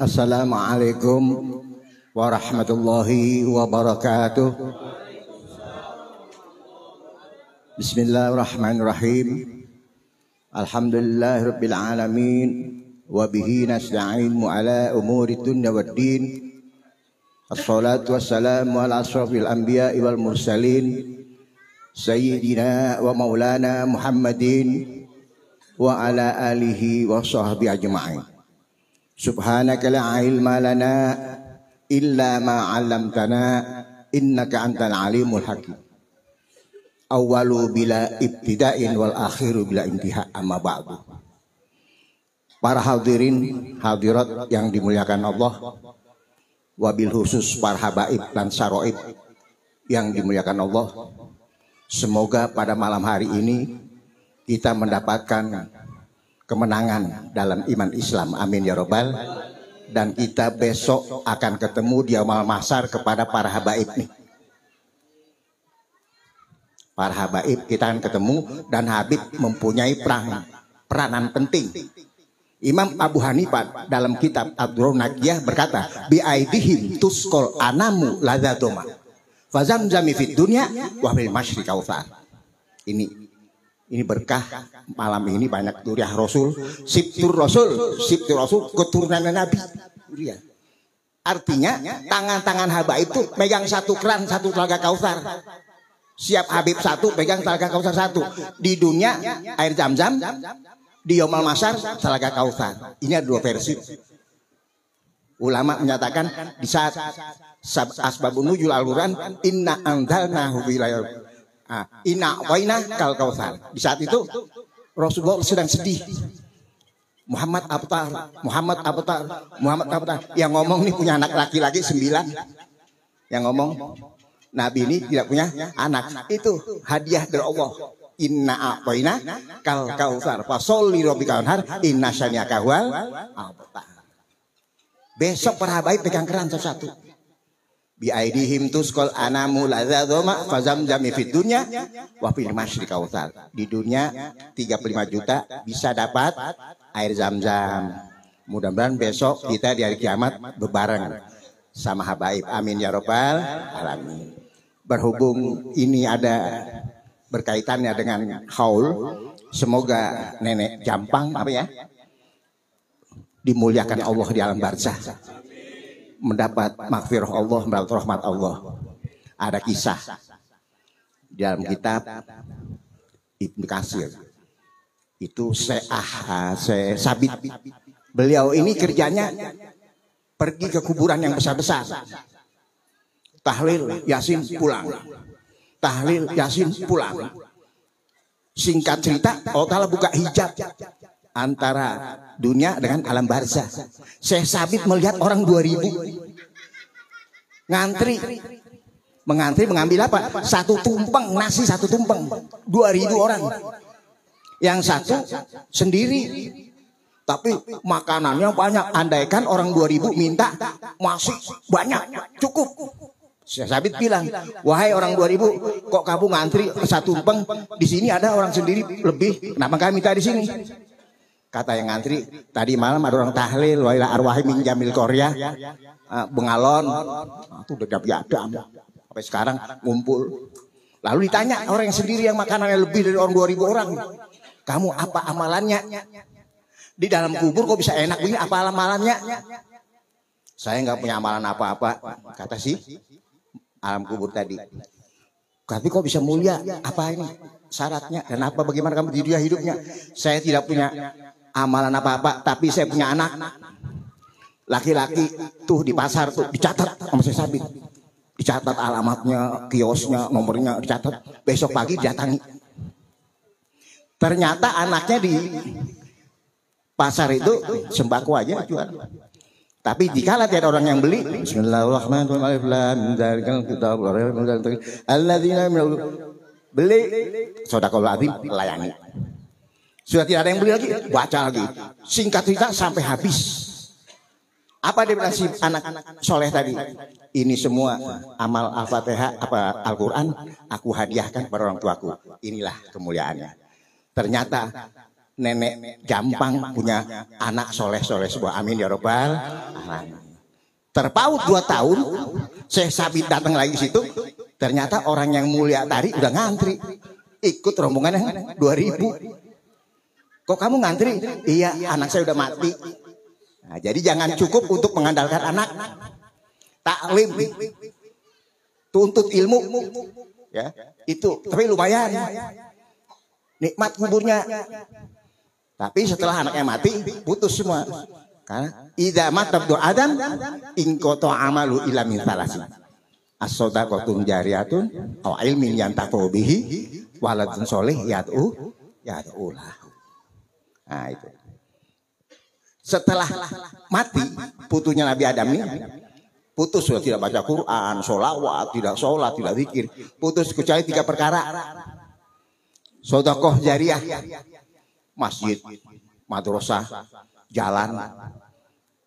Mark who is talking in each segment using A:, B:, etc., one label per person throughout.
A: Assalamualaikum warahmatullahi wabarakatuh. Bismillahirrahmanirrahim. Alhamdulillahirabbil alamin wa bihi nasta'in ala umuri dunya waddin. Assalatu wassalamu ala asrafil anbiya'i wal mursalin sayyidina wa maulana Muhammadin wa ala alihi wa sahbihi ajma'in. Subhanaka la ilma lana illa ma 'allamtana innaka antal alimul hakim. Awwalu bila ibtida'in wal akhiru bila intiha, amma ba'du. Para hadirin hadirat yang dimuliakan Allah, wabil khusus para habaib dan saroib yang dimuliakan Allah, semoga pada malam hari ini kita mendapatkan kemenangan dalam iman Islam, amin ya robbal. Dan kita besok akan ketemu di amal mahsyar kepada para habaib nih. Para habaib kita akan ketemu, dan Habib mempunyai peranan penting. Imam Abu Hanifah dalam kitab Ad-Durrun Naqiyah berkata, bi aidihim tusqal anamu ladzatuma fazamzami fid dunya wa fil masyriqi kautsar. Ini berkah malam ini, banyak duriah Rasul, sibtur Rasul, keturunan Nabi. Artinya tangan-tangan habaib itu megang satu keran, satu telaga Kautsar. Siap Habib satu, pegang telaga Kautsar satu. Di dunia air Zam-Zam, di Yaumul Mahsyar telaga Kautsar. Ini ada dua versi. Ulama menyatakan di saat asbabun nuzul Al-Qur'an, inna anzalnahu fi lailatul Inna waina kal kautsar. Di saat itu Rasulullah sedang sedih. Muhammad Abtar. Yang ngomong nih punya anak laki-laki 9. Yang ngomong Nabi ini tidak punya anak. Itu hadiah dari Allah. Inna waina kal kautsar. Fasholli rabbika wanhar inna syani'aka huwal abtar. Besok para habaib pegang keran satu-satu. Bi aidihim tusqal anamu ladzatuma fazamzami fid dunya wa fil masyriqi kautsar. Di dunia 35 juta bisa dapat air Zam-Zam. Mudah-mudahan besok kita di hari kiamat berbareng sama habaib, amin ya robbal alamin. Berhubung ini ada berkaitannya dengan haul, semoga nenek Jampang dimuliakan Allah di alam barzah, mendapat maghfirah Allah, mendapat rahmat Allah. Ada kisah di dalam kitab Ibnu Katsir. Itu Sabit. Beliau ini kerjanya pergi ke kuburan yang besar-besar. Tahlil Yasin pulang. Tahlil Yasin pulang. Singkat cerita, Allah Ta'ala buka hijab antara dunia dengan alam barzah. Syekh Sabit melihat orang 2000 mengantri mengambil apa? Satu tumpeng nasi, satu tumpeng. 2000 orang. Yang satu sendiri. Tapi makanannya banyak. Andaikan orang 2000 minta masih banyak, cukup. Syekh Sabit bilang, wahai orang 2000, kok kamu ngantri satu tumpeng? Di sini ada orang sendiri lebih. Kenapa kami minta di sini? Kata yang ngantri, tadi malam ada orang tahlil, wa ila arwahi min jamil Korea, Bengalon, itu udah biadam. Sampai sekarang ngumpul. Lalu ditanya orang yang sendiri yang makanannya lebih dari orang 2000 orang, kamu apa amalannya? Di dalam kubur kok bisa enak begini, apa amalannya? Saya nggak punya amalan apa-apa, kata si alam kubur tadi. Tapi kok bisa mulia? Apa ini syaratnya? Dan apa bagaimana kamu di dunia hidupnya? Saya tidak punya amalan apa-apa, tapi saya punya anak laki-laki tuh di pasar tuh dicatat sama saya Sabit, dicatat alamatnya, kiosnya, nomornya dicatat. Besok pagi datangi. Ternyata anaknya di pasar itu sembako aja jual. Tapi jika tiada orang yang beli, Bismillahirrahmanirrahim, beli, sodaqul adzim, layani. Sudah tidak ada yang beli lagi, baca lagi. Singkat cerita sampai habis. Apa dia bilang si anak soleh tadi? Ini semua amal Al-Fatihah, Al-Quran, aku hadiahkan kepada orang tuaku. Inilah kemuliaannya. Ternyata nenek Jampang punya anak soleh-soleh sebuah, amin ya robbal alamin. Terpaut 2 tahun, Syekh Sabit datang lagi situ, ternyata orang yang mulia tadi udah ngantri, ikut rombongan yang 2000. Kok kamu ngantri? Iya, anak saya udah mati. Nah, jadi jangan cukup untuk mengandalkan anak, taklim, tuntut ilmu, ya itu, tapi lumayan, nikmat kuburnya. Tapi setelah anaknya mati, putus semua. Karena idza mata ibnu adam inqata amalu illa min thalasin. As-shadaqatun jariyatun aw ilmin yantafa'u bihi waladun sholih yad'u lahu. Nah itu. Setelah mati putunya Nabi Adam ini putus, sudah tidak baca Quran, sholawat, tidak sholat, tidak zikir, putus kecuali 3 perkara. Sedekah jariyah, masjid, madrasah, jalan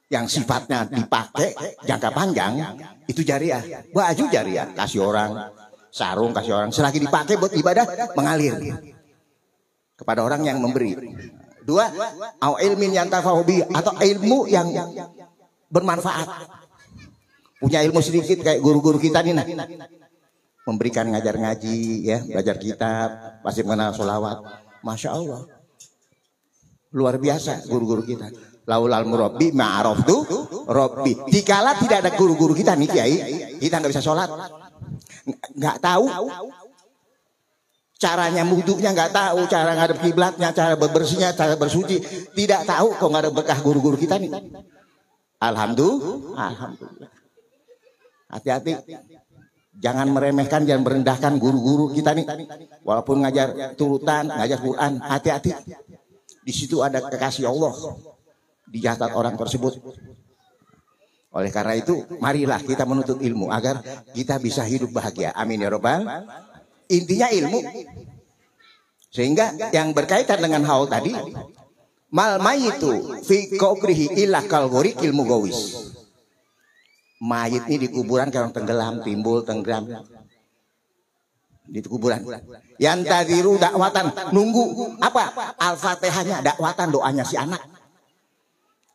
A: yang sifatnya dipakai jangka panjang itu jariyah. Baju jariyah, kasih orang, sarung kasih orang, selagi dipakai buat ibadah mengalir kepada orang yang memberi. 2, au ilmin yantafa'u bihi, atau ilmu yang bermanfaat. Punya ilmu sedikit kayak guru-guru kita nih, nah, memberikan ngajar ngaji, ya, belajar kitab, masih mengenal sholawat, masya Allah, luar biasa guru-guru kita. Laulal murabbi ma'araftu rabbi. Dikala tidak ada guru-guru kita nih kiai, kita nggak bisa sholat, nggak tahu caranya wudhunya, nggak tahu cara ngadep kiblatnya, cara berbersihnya, cara bersuci, tidak tahu. Kok nggak ada berkah guru-guru kita nih. Alhamdulillah. Hati-hati, jangan meremehkan, jangan merendahkan guru-guru kita nih. Walaupun ngajar turutan, ngajar Quran, hati-hati. Di situ ada kekasih Allah, dicatat orang tersebut. Oleh karena itu, marilah kita menuntut ilmu agar kita bisa hidup bahagia. Amin ya robbal. Intinya ilmu. Sehingga yang berkaitan dengan hal tadi, mal mayitu fi qabrihi illa kal ghoriqil mugawis. Mayit ini di kuburan kalau tenggelam, timbul tenggelam di kuburan. Yang tadiru dakwatan, nunggu apa? Al-Fatihahnya, dakwatan, doanya si anak.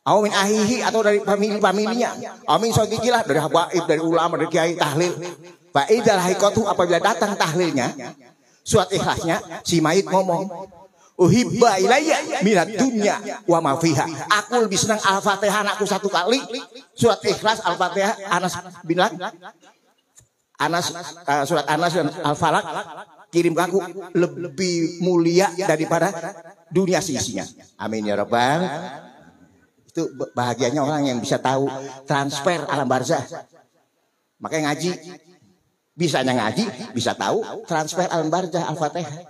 A: Amin ahihi, atau dari familinya. Amin sodikilah, dari habaib, dari ulama, dari kiai, tahlil. Fa'idal haikatu, apabila datang tahlilnya, surat ikhlasnya, si mayit ngomong, uhibba ilayya minat dunya wa ma fiha. Aku lebih senang Al-Fatihah anakku 1 kali, surat ikhlas Al-Fatihah Anas bin Anas, surat Anas dan Al-Falaq kirim ke aku, lebih mulia daripada dunia seisinya. Amin ya rabbal. Itu bahagianya orang yang bisa tahu transfer alam barzah. Makanya ngaji, bisanya ngaji, bisa tahu transfer alam barzah Al-Fatihah.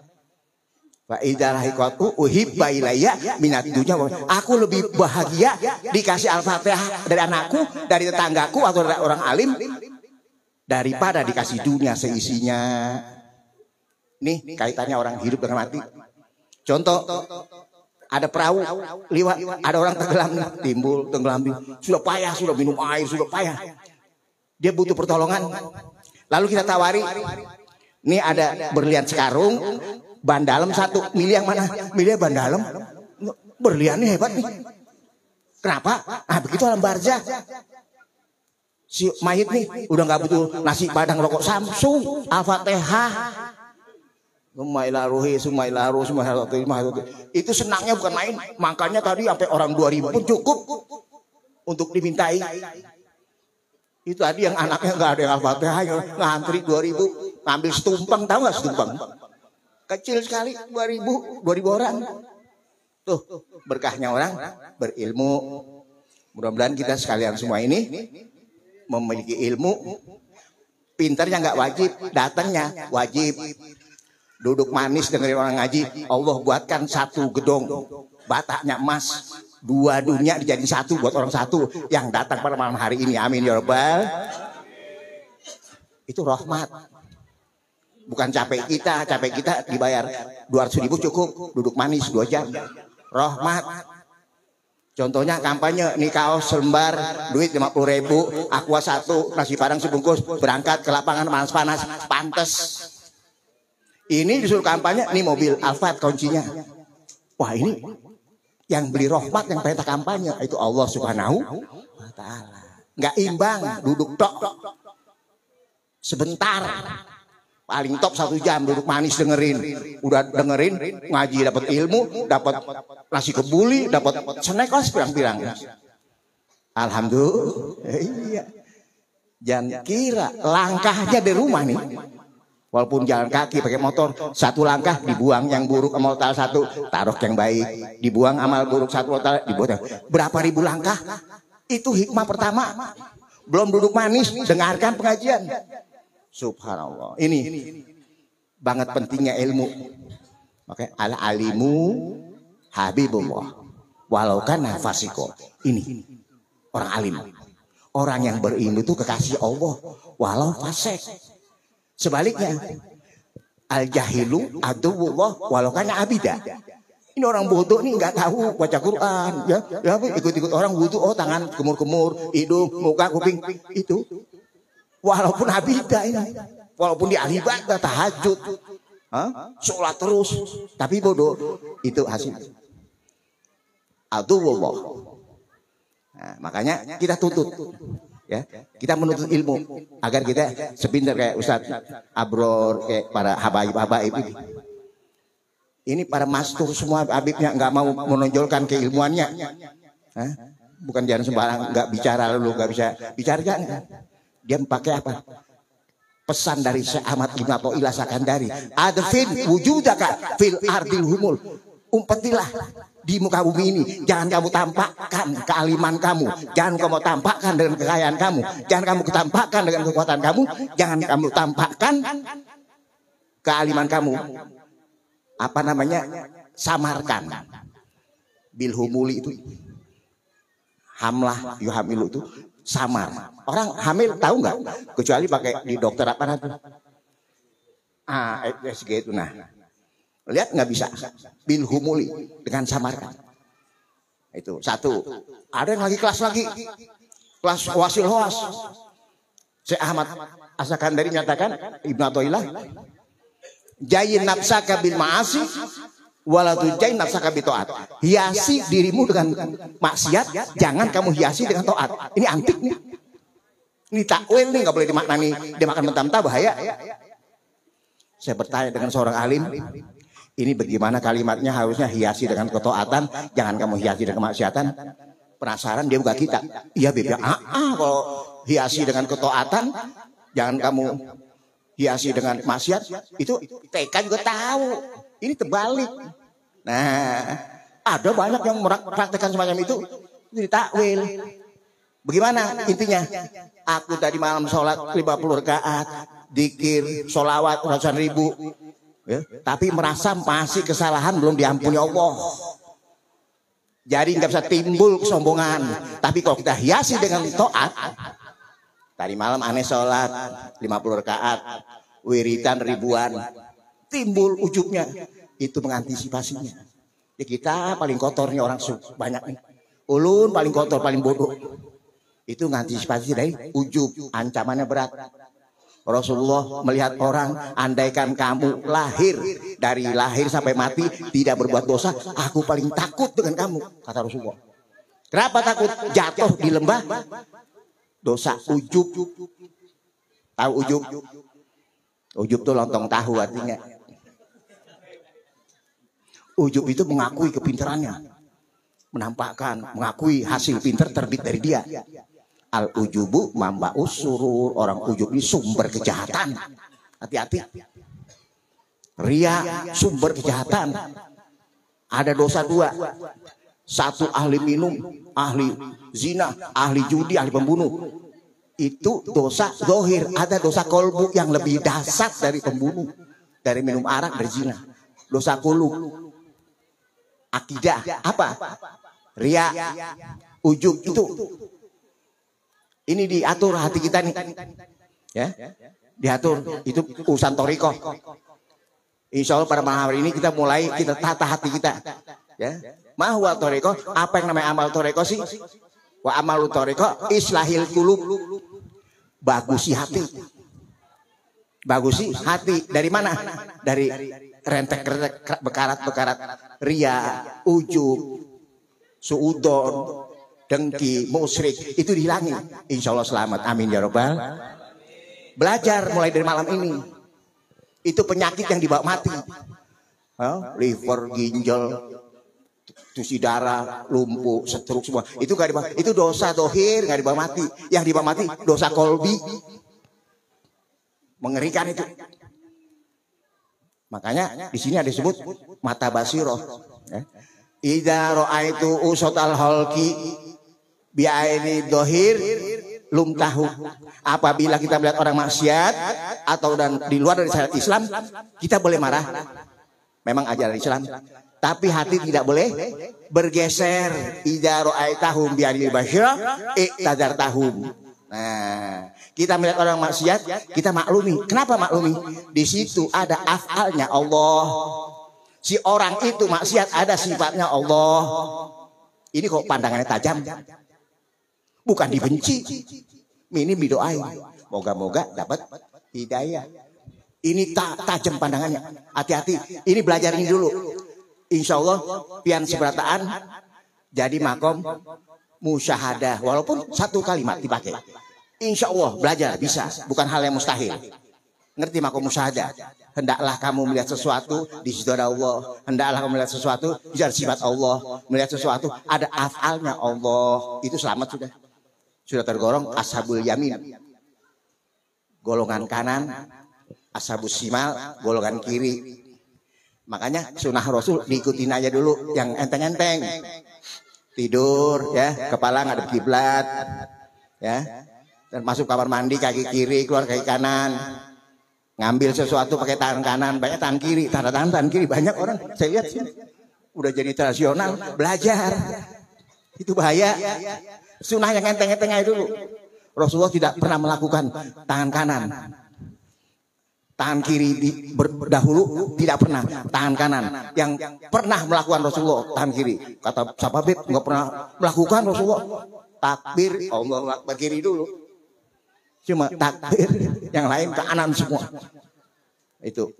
A: Wa idza haikatu uhibba ilayya minad dunya. Aku lebih bahagia dikasih Al-Fatihah dari anakku, dari tetanggaku atau dari orang alim daripada dikasih dunia seisinya. Nih kaitannya orang hidup dengan mati. Contoh, ada perahu liwat, ada orang tenggelam, timbul tenggelam, sudah payah, sudah minum air, sudah payah, dia butuh pertolongan. Lalu kita tawari, nih ada berlian sekarung, ban dalam 1, milih yang mana? Milih ban dalam, berlian nih hebat nih. Kenapa? Ah begitu alam barzah. Si mayit nih udah nggak butuh nasi padang rokok Samsung, Al-Fatihah. Sumailaruhi, sumailaru, itu senangnya bukan main. Makanya tadi sampai orang 2000 pun cukup untuk dimintai. Itu tadi yang anaknya nggak ada yang Al-Fatihah, ngantri 2000, ngambil setumpang, tahu nggak setumpang? Kecil sekali, 2000 orang. Tuh berkahnya orang berilmu. Mudah-mudahan kita sekalian semua ini memiliki ilmu. Pintarnya nggak wajib, datangnya wajib. Duduk manis dengerin orang ngaji. Allah buatkan 1 gedong, bataknya emas, 2 dunia dijadiin 1 buat orang 1 yang datang pada malam hari ini. Amin ya rabbal. Itu rahmat. Bukan capek kita dibayar 200.000 cukup, duduk manis 2 jam. Rahmat. Contohnya kampanye, nih kaos selembar, duit 50.000, aqua 1, nasi padang sebungkus, berangkat ke lapangan panas-panas, pantes. Ini disuruh kampanye, nih mobil Alphard kuncinya. Wah ini yang beli rahmat, yang perintah kampanye itu Allah Subhanahu wa Ta'ala. Nggak imbang, duduk tok sebentar, paling top 1 jam duduk manis dengerin, udah dengerin ngaji dapat ilmu, dapat nasi kebuli, dapat snack pirang-pirang. Alhamdulillah. Iya. Jangan kira langkahnya dari rumah nih. Walaupun jalan kaki pakai motor, 1 langkah dibuang yang buruk amal tal 1, taruh yang baik, dibuang amal buruk 1 tal, dibuang. Berapa ribu langkah? Itu hikmah pertama. Belum duduk manis, dengarkan pengajian. Subhanallah. Ini banget pentingnya ilmu. Oke, al alimu habibullah. Walau kana fasiko. Ini orang alim. Orang yang berilmu itu kekasih Allah, walau fasik. Sebaliknya, al jahilu aduwullah walau kana abida. Ini orang bodoh nih nggak tahu baca Quran, ya ikut-ikut orang wudu, oh tangan kemur-kemur, hidung, muka, kuping itu. Walaupun abida ini, walaupun dia ibadah tahajud, sholat terus, tapi bodoh itu hasil. Aduwullah. Nah, makanya kita tuntut. Ya, kita menuntut ilmu agar kita sepintar kayak Ustadz Abror, kayak para habaib-habaib ini. Ini para mastur semua habibnya nggak mau menonjolkan keilmuannya. Bukan jangan sembarang nggak bicara lalu nggak bisa bicara jangan. Dia pakai apa? Pesan dari Syekh Ahmad Ibn Athaillah Sakandari. Adfin wujudaka fil ardil humul. Umpetilah di muka bumi ini. Jangan kamu tampakkan kealiman kamu. Jangan kamu tampakkan dengan kekayaan kamu. Jangan kamu tampakkan dengan kekuatan kamu. Jangan kamu tampakkan kealiman kamu. Apa namanya? Samarkan. Bil humuli itu. Hamlah yuhamilu itu samar. Orang hamil tahu nggak? Kecuali pakai di dokter apa nanti? SG itu nah. Lihat nggak bisa. Bil humuli dengan samarkan. Itu 1. Ada yang lagi kelas lagi. Kelas wasil hoas. Syekh Ahmad As-Sakandari menyatakan Ibnu Athaillah, jayin nafsaka bil ma'asi walatu jayin nafsaka bi taat. Hiasi dirimu dengan maksiat, jangan kamu hiasi dengan taat. Ini antik nih. Ini takwil nih, nggak boleh dimaknani dia makan mentah-mentah, bahaya. Saya bertanya dengan seorang alim, ini bagaimana kalimatnya? Harusnya hiasi dengan ketaatan, jangan kamu hiasi dengan kemaksiatan. Penasaran dia buka kita. Iya beb, kalau hiasi dengan ketaatan, jangan kamu hiasi dengan maksiat. Itu TK juga tahu. Ini terbalik. Nah, ada banyak yang mempraktekkan semacam itu. Ini takwil. Bagaimana intinya? Aku tadi malam sholat 50 rakaat, dikir, sholawat ratusan ribu, ya, tapi merasa masih kesalahan belum diampuni Allah. Jadi nggak bisa timbul kesombongan. Tapi kalau kita hiasi dengan taat, tadi malam aneh sholat 50 rakaat, wiridan ribuan, timbul ujubnya. Itu mengantisipasinya. Ya kita paling kotornya orang banyak nih. Ulun paling kotor, paling bodoh. Itu mengantisipasi dari ujub, ancamannya berat. Rasulullah melihat orang, andaikan kamu lahir, dari lahir sampai mati tidak berbuat dosa, aku paling takut dengan kamu, kata Rasulullah. Kenapa takut? Jatuh di lembah dosa, ujub. Tahu ujub? Ujub itu lontong tahu artinya. Ujub itu mengakui kepintarannya, menampakkan, mengakui hasil pintar terbit dari dia. Al ujubu mamba'us surur. Orang ujub ini sumber kejahatan. Hati-hati. Ria sumber kejahatan. Ada dosa 2. 1 ahli minum, ahli zina, ahli judi, ahli pembunuh. Itu dosa zahir. Ada dosa kolbu yang lebih dahsyat dari pembunuh, dari minum arak, dari zina. Dosa qulub. Akidah apa? Ria, ujub itu. Ini diatur hati kita nih, ya, diatur. Itu urusan toriko. Insya Allah pada malam hari ini kita mulai, kita tata hati kita, ya. Mahwa toriko, apa yang namanya amal toriko sih? Wa amalu toriko islahil qulub, bagusi hati. Bagusi hati dari mana? Dari rentek-rentek, bekarat-bekarat, ria, ujub, suudon, dengki, musyrik, itu dihilangi. Insya Allah selamat. Amin ya robbal. Belajar mulai dari malam ini. Itu penyakit yang dibawa mati. Liver, ginjal, tusi darah, lumpuh, stroke semua. Itu gak dibawa, itu dosa dohir, gak dibawa mati. Yang dibawa mati dosa kolbi. Mengerikan itu. Makanya di sini ada disebut mata basiroh. Idza ra'aitu usatal halqi bi aini dohir lum tahu. Apabila kita melihat orang maksiat atau dan di luar dari syariat Islam, kita boleh marah. Memang ajaran Islam. Tapi hati tidak boleh bergeser. Idza ra'aitahum bi aini basyirah i'tadzartahum. Nah, kita melihat orang maksiat, kita maklumi. Kenapa maklumi? Di situ ada af'alnya Allah. Si orang itu maksiat ada sifatnya Allah. Ini kok pandangannya tajam. Bukan dibenci. Minim didoain. Moga-moga dapat hidayah. Ini tajam pandangannya. Hati-hati. Ini belajar ini dulu. Insya Allah pian seberataan jadi makom musyahadah. Walaupun satu kalimat dipakai. Insya Allah belajar bisa, bukan hal yang mustahil. Ngerti makom musyahadah? Hendaklah kamu melihat sesuatu di situ ada Allah. Hendaklah kamu melihat sesuatu di situ ada sifat Allah. Melihat sesuatu ada af'alnya Allah. Itu selamat sudah. Sudah tergolong ashabul yamin. Golongan kanan, ashabus simal, golongan kiri. Makanya sunnah Rasul diikutin aja dulu yang enteng-enteng. Tidur ya, kepala ngadep kiblat. Ya. Dan masuk kamar mandi kaki kiri, keluar kaki kanan. Ngambil sesuatu pakai tangan kanan, banyak tangan kiri, tangan kiri banyak orang. Saya lihat sih udah jadi tradisional, belajar. Itu bahaya. Sunnah yang enteng-enteng aja dulu. Rasulullah tidak pernah melakukan tangan kanan. Tangan kiri berdahulu tidak pernah, tangan kanan. Yang pernah melakukan Rasulullah tangan kiri. Kata sahabat nggak pernah melakukan Rasulullah. Takbir Allah Akbar kiri dulu. Cuma takbir, yang lain ke kanan semua. Itu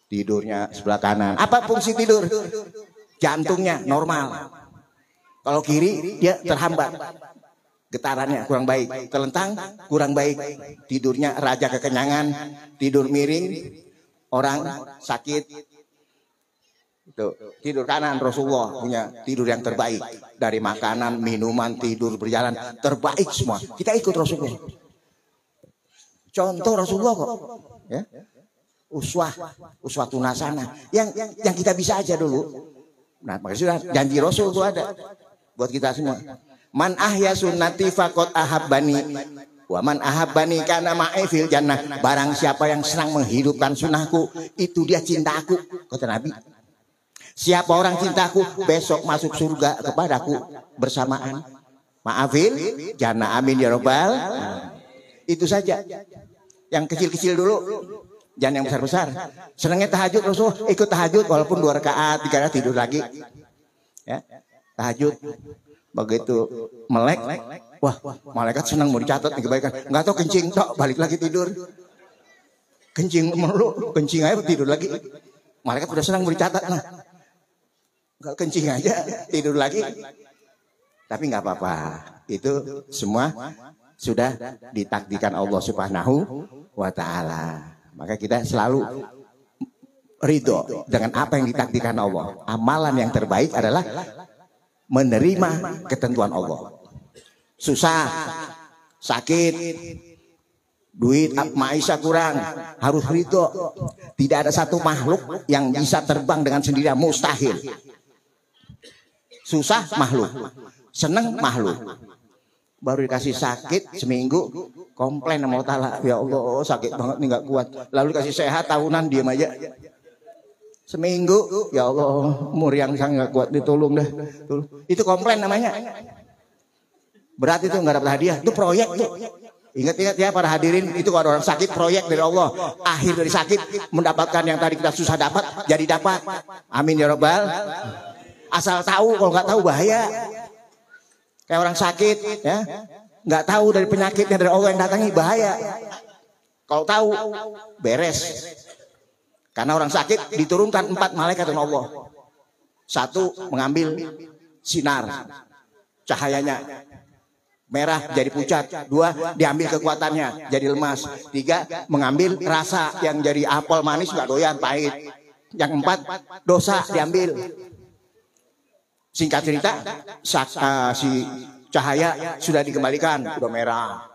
A: tidurnya sebelah kanan. Apa fungsi tidur? Jantungnya normal. Kalau kiri dia terhambat. Getarannya kurang baik. Terlentang kurang baik. Tidurnya raja kekenyangan. Tidur miring. Orang sakit. Itu tidur kanan Rasulullah punya tidur yang terbaik. Dari makanan, minuman, tidur, berjalan. Terbaik semua. Kita ikut Rasulullah. Contoh Rasulullah kok, ya. Uswatun hasanah. Yang kita bisa aja dulu. Nah, makanya sudah janji Rasul itu ada buat kita semua. Man ahya sunnati faqad ahabbani wa man ahabbani kana ma'i fil jannah. Barang siapa yang senang menghidupkan sunnahku, itu dia cinta aku, kata Nabi. Siapa orang cintaku, besok masuk surga kepadaku bersamaan. Ma'afil jannah, amin ya robbal. Itu saja. Yang kecil-kecil dulu, jangan yang besar-besar. Senangnya tahajud Rasul, ikut tahajud walaupun 2 rakaat, 3 rakaat tidur lagi. Ya, tahajud. Begitu melek, wah, malaikat senang mau dicatat nih kebaikan. Enggak tahu kencing, tok balik lagi tidur. Kencing mulu, kencing aja tidur lagi. Malaikat udah senang mau dicatat, nah. Enggak kencing aja, tidur lagi. Tapi nggak apa-apa. Itu semua sudah ditakdirkan Allah Subhanahu wa Ta'ala. Maka kita selalu ridho dengan apa yang ditakdirkan Allah. Amalan yang terbaik adalah menerima ketentuan Allah. Susah, sakit, duit, maisha kurang, harus ridho. Tidak ada satu makhluk yang bisa terbang dengan sendirian, mustahil. Susah makhluk, seneng makhluk. Baru dikasih sakit seminggu, komplain sama Allah Ta'ala. Ya Allah, sakit banget nih, gak kuat. Lalu dikasih sehat tahunan, diam aja. Seminggu, ya Allah, umur yang sangat gak kuat, ditolong deh. Itu komplain namanya. Berarti itu gak dapat hadiah, itu proyek tuh. Ingat-ingat ya para hadirin, itu kalau orang sakit proyek dari Allah. Akhir dari sakit mendapatkan yang tadi kita susah dapat, jadi dapat. Amin ya robbal. Asal tahu, kalau nggak tahu bahaya. Kayak orang sakit, ya, nggak tahu dari penyakitnya dari Allah yang datangi bahaya. Kalau tahu, beres. Karena orang sakit diturunkan 4 malaikat dari Allah. 1 mengambil sinar cahayanya, merah jadi pucat. 2 diambil kekuatannya jadi lemas. 3 mengambil rasa yang jadi apel manis nggak doyan, pahit. Yang 4 dosa diambil. Singkat cerita, si cahaya sudah dikembalikan, udah merah,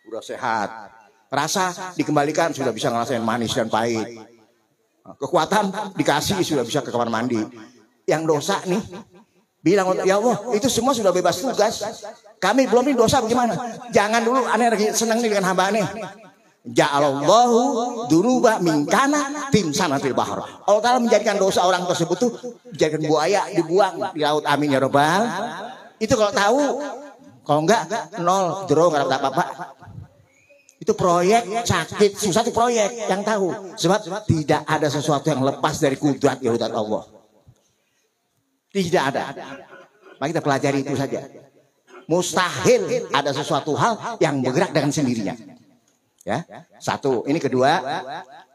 A: udah sehat. Rasa dikembalikan, sudah bisa ngerasain manis dan pahit. Kekuatan dikasih, sudah bisa ke kamar mandi. Yang dosa nih bilang, ya Allah, itu semua sudah bebas tugas. Kami belum ini dosa bagaimana? Jangan dulu, aneh lagi senang nih dengan hamba aneh. Ja'alallahu dunuba minkana timsanatil bahar. Allah Ta'ala menjadikan dosa orang tersebut tuh dijadikan buaya, dibuang di laut. Amin ya robbal. Itu kalau tahu, kalau enggak nol, draw, nggak dapat apa-apa. Itu proyek sakit susah, itu proyek yang tahu. Sebab tidak ada sesuatu yang lepas dari kudrat kudrat Allah. Tidak ada. Mari kita pelajari itu saja. Mustahil ada sesuatu hal yang bergerak dengan sendirinya. Ya, 1. Ini kedua,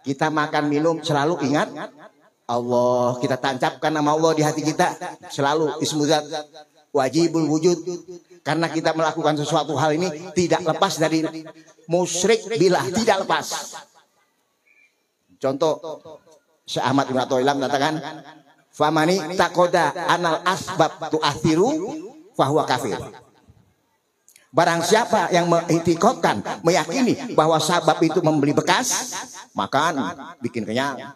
A: kita makan minum selalu ingat Allah. Kita tancapkan nama Allah di hati kita selalu. Ismu Zat wajibul wujud. Karena kita melakukan sesuatu hal ini tidak lepas dari musyrik billah, tidak lepas. Contoh, Syekh Ahmad bin Athaillah mengatakan, famani takoda anal asbab tu'athiru fahuwa kafir. Barang siapa yang mengitikadkan, meyakini bahwa sabab itu membeli bekas, makan, bikin kenyang,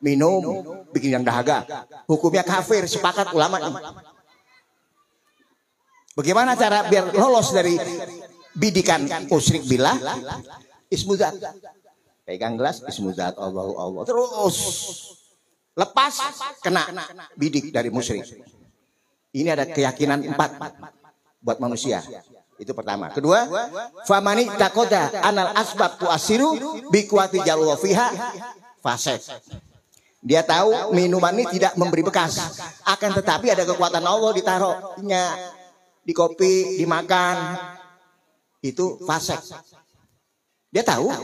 A: minum, bikin yang dahaga, hukumnya kafir, sepakat ulama ini. Bagaimana cara biar lolos dari bidikan musyrik billah? Ismu Zat. Pegang gelas, Ismu Zat, Allahu Allah. Terus lepas, kena bidik dari musyrik. Ini ada keyakinan 4 buat manusia. Itu pertama. Kedua, famani takoda anal asbab tuasiru bikwati jalwa fiha fasek. Dia tahu minuman ini tidak memberi bekas, akan tetapi ada kekuatan Allah ditaruhnya di kopi, dimakan, itu fasek. Dia tahu,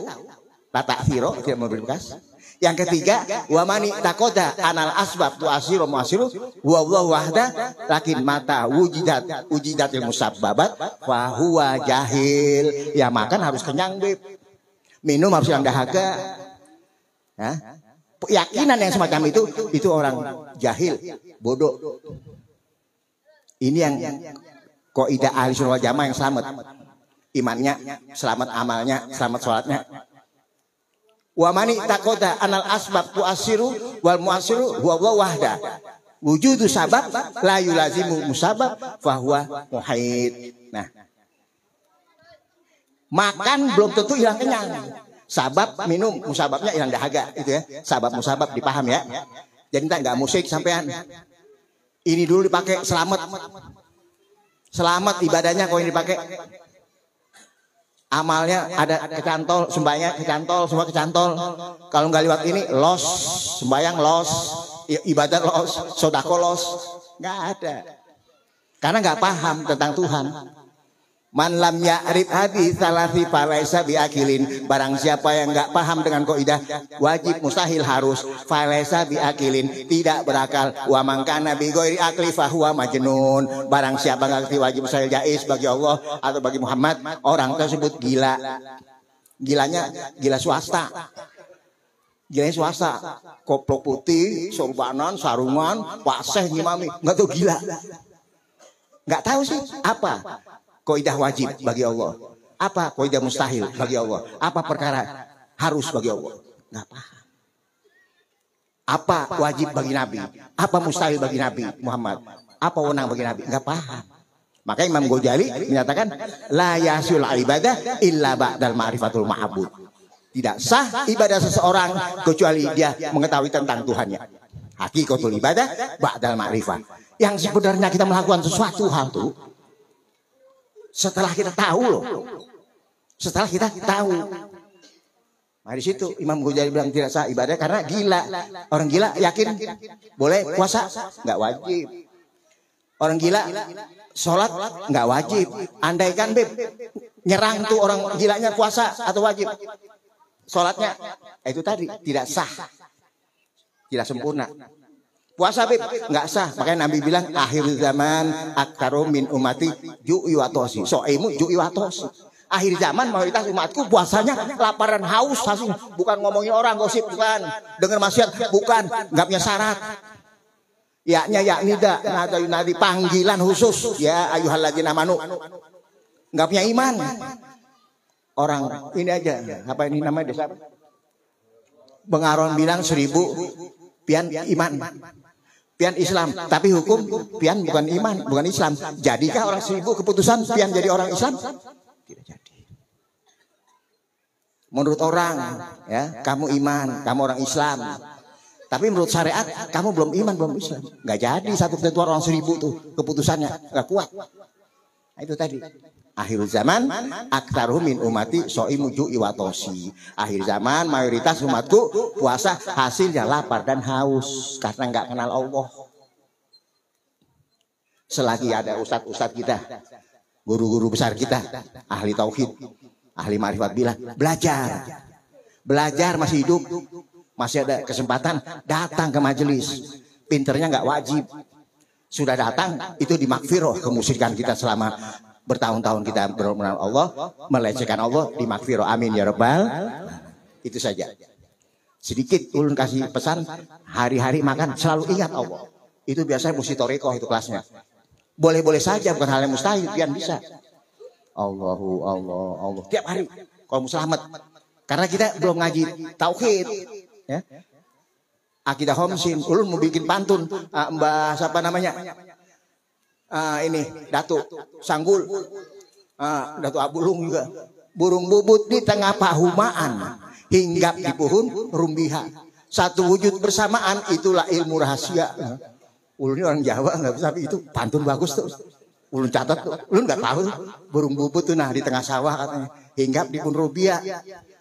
A: lata firo tidak memberi bekas. Yang ketiga, wa mani takoda anal asbab tuasiru muasiru wa Allah wahda lakin mata wujidatil musabbabat fa huwa jahil. Ya makan harus kenyang, Beb. Minum harus yang dahaga. Ya. Keyakinan yang semacam itu orang jahil, bodoh. Ini yang kaidah ahli sunnah wal jamaah yang selamat imannya, selamat amalnya, selamat sholatnya. Wa mani takoda anal asbab tuasiru wal muasiru huwa wahda wujudu sabab la yulazimu musabab fahuwa muhait. Nah, makan belum tentu hilang kenyang. Sabab minum, musababnya hilang dahaga, itu ya. Sabab musabab dipaham ya. Jadi enggak musik sampean. Ini dulu dipakai selamat. Selamat ibadahnya kau ini dipakai. Amalnya ada kecantol, sembahyang kecantol, semua kecantol. Kalau nggak lewat ini los, sembahyang los, ibadah los, sodako los, nggak ada. Karena nggak paham tentang Tuhan. Man lam ya'rif hadis salasi falaisa biakilin. Barang siapa yang nggak paham dengan kaidah wajib mustahil harus falaisa biakilin, tidak berakal. Wa man kana bi ghairi akli fahuwa majnun. Barang siapa nggak ngerti wajib mustahil jaiz bagi Allah atau bagi Muhammad, orang tersebut gila. Gilanya gila swasta. Gilanya swasta. Koplok putih, sorbanan, sarungan, paseh ngimami, nggak tahu gila. Nggak tahu sih apa kaidah wajib bagi Allah, apa kaidah mustahil bagi Allah, apa perkara harus bagi Allah, nggak paham. Apa wajib bagi Nabi, apa mustahil bagi Nabi Muhammad, apa wewenang bagi Nabi, nggak paham. Maka Imam Ghazali menyatakan la yasul ibadah illa ba'dal ma'rifatul ma'bud. Tidak sah ibadah seseorang kecuali dia mengetahui tentang Tuhannya. Hakikatul ibadah ba'dal ma'rifah. Yang sebenarnya kita melakukan sesuatu hal itu setelah kita tahu loh. Setelah kita tahu. Nah di situ Imam Ghazali bilang tidak sah ibadah karena gila. Orang gila yakin boleh puasa? Nggak wajib. Orang gila sholat nggak wajib. Andaikan Beb nyerang tuh orang gilanya puasa atau wajib sholatnya, itu tadi tidak sah. tidak sempurna. Puasa Bib nggak sah, makanya Nabi bilang akhir zaman aktaru min umati ju'i wa tosi. So'imu ju'i wa tosi. Akhir zaman mayoritas umatku puasanya laparan haus, bukan ngomongin orang gosip, bukan dengar maksiat, bukan nggak punya syarat. Yaknya nida nada yunadi panggilan khusus ya ayyuhalladzina amanu. Nggak punya iman. Orang ini aja apa ini namanya desa? Bengaron bilang 1000 pian iman. Pian Islam, tapi hukum pian bukan iman, bukan Islam. Jadikah orang 1000 keputusan pian jadi orang Islam? Tidak jadi. Menurut orang, ya, kamu iman, kamu orang Islam. Tapi menurut syariat, kamu belum iman, belum Islam. Nggak jadi satu ketentuan orang 1000 tuh keputusannya nggak kuat. Nah, itu tadi. Akhir zaman aktaruhum min umati so'imu ju'i wa tosi. Akhir zaman mayoritas umatku puasa hasilnya lapar dan haus karena nggak kenal Allah. Selagi ada ustadz-ustadz kita, guru-guru besar kita, ahli tauhid, ahli ma'rifat billah, belajar masih hidup, masih ada kesempatan datang ke majelis. Pinternya nggak wajib. Sudah datang itu dimakfiroh kemusyrikan kita selama bertahun-tahun kita bermenang Allah, melecehkan Allah, dimakfiroh. Amin ya rabbal. Itu saja. Sedikit ulun kasih pesan, hari-hari makan selalu ingat Allah. Itu biasanya musitorekoh itu kelasnya. Boleh-boleh saja, bukan hal yang mustahil, pian bisa. Allah. Tiap hari kalau mau selamat. Karena kita belum ngaji tauhid, ya. Akidah homsin, ulun mau bikin pantun, Mbak siapa namanya? Ini Datuk Sanggul, Datuk Abulung juga. Burung bubut di tengah pahumaan, hinggap di pohon rumbiha. Satu wujud bersamaan, itulah ilmu rahasia. Ulun ini orang Jawa nggak bisa, tapi itu pantun bagus tuh. Ulun catat tuh, ulun nggak tahu tuh. Burung bubut tuh nah di tengah sawah katanya, hinggap di pohon rumbiha.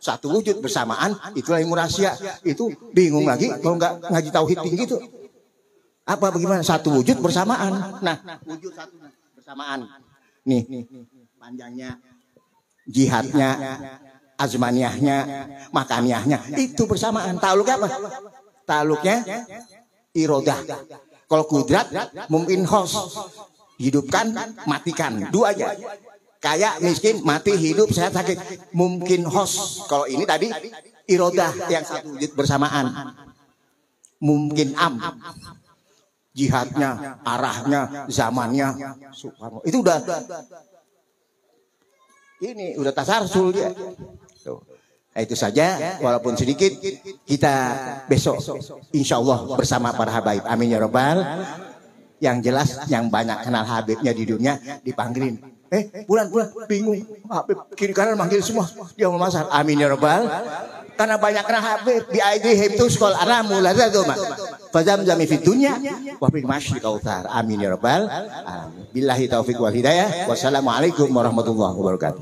A: Satu wujud bersamaan, itulah ilmu rahasia. Itu bingung lagi kalau nggak ngaji tauhid tinggi tuh. Apa bagaimana satu wujud bersamaan? Nah, wujud satu bersamaan. Nih, panjangnya, jihadnya, azmaniyahnya, makaniyahnya, itu bersamaan. Taluknya apa? Taluknya irodah. Kalau kudrat, mungkin hos. Hidupkan, matikan. Dua aja. Kaya, miskin, mati, hidup, sehat, sakit. Mungkin hos. Kalau ini tadi, irodah yang satu wujud bersamaan. Mungkin jihadnya, arahnya, zamannya, itu udah tasarsul dia. Nah, itu saja, walaupun sedikit kita besok insya Allah bersama para habaib. Amin ya rabbal. Yang jelas yang banyak kenal Habibnya di dunia dipanggilin. Bulan bingung, Habib kiri kanan manggil semua, dia mau masak. Amin ya rabbal. Karena banyak kenal Habib di ID itu sekolah anamu lazaduma. Fazamzami fid dunya wa fil masyriq kautsar. Amin ya rabbal alamin. Billahi taufik wal hidayah. Wassalamualaikum warahmatullahi wabarakatuh.